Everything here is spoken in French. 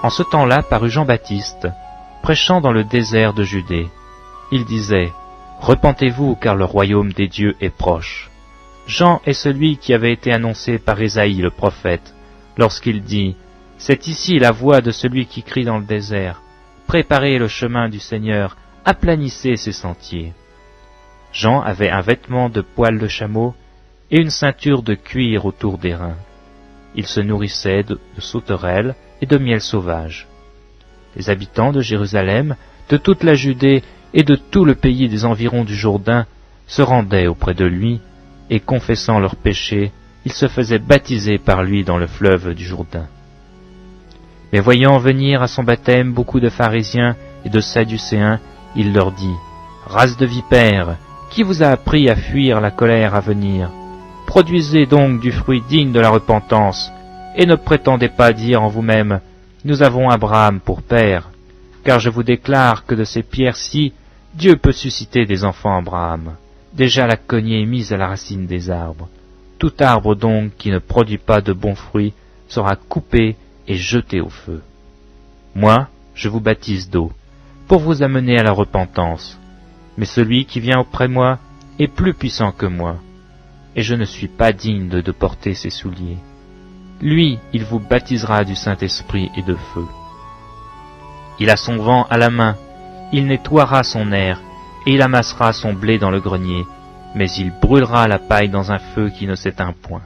En ce temps-là parut Jean-Baptiste, prêchant dans le désert de Judée. Il disait, « Repentez-vous, car le royaume des dieux est proche. » Jean est celui qui avait été annoncé par Ésaïe le prophète, lorsqu'il dit, « C'est ici la voix de celui qui crie dans le désert. Préparez le chemin du Seigneur, aplanissez ses sentiers. » Jean avait un vêtement de poil de chameau et une ceinture de cuir autour des reins. Il se nourrissait de sauterelles et de miel sauvage. Les habitants de Jérusalem, de toute la Judée et de tout le pays des environs du Jourdain se rendaient auprès de lui, et confessant leurs péchés, ils se faisaient baptiser par lui dans le fleuve du Jourdain. Mais voyant venir à son baptême beaucoup de pharisiens et de sadducéens, il leur dit, « Race de vipères, qui vous a appris à fuir la colère à venir? Produisez donc du fruit digne de la repentance, et ne prétendez pas dire en vous-même, « Nous avons Abraham pour père », car je vous déclare que de ces pierres-ci, Dieu peut susciter des enfants à Abraham. Déjà la cognée est mise à la racine des arbres. Tout arbre donc qui ne produit pas de bons fruits sera coupé et jeté au feu. Moi, je vous baptise d'eau, pour vous amener à la repentance. Mais celui qui vient auprès moi est plus puissant que moi, et je ne suis pas digne de porter ses souliers. Lui, il vous baptisera du Saint-Esprit et de feu. Il a son vent à la main, il nettoiera son aire, et il amassera son blé dans le grenier, mais il brûlera la paille dans un feu qui ne s'éteint point.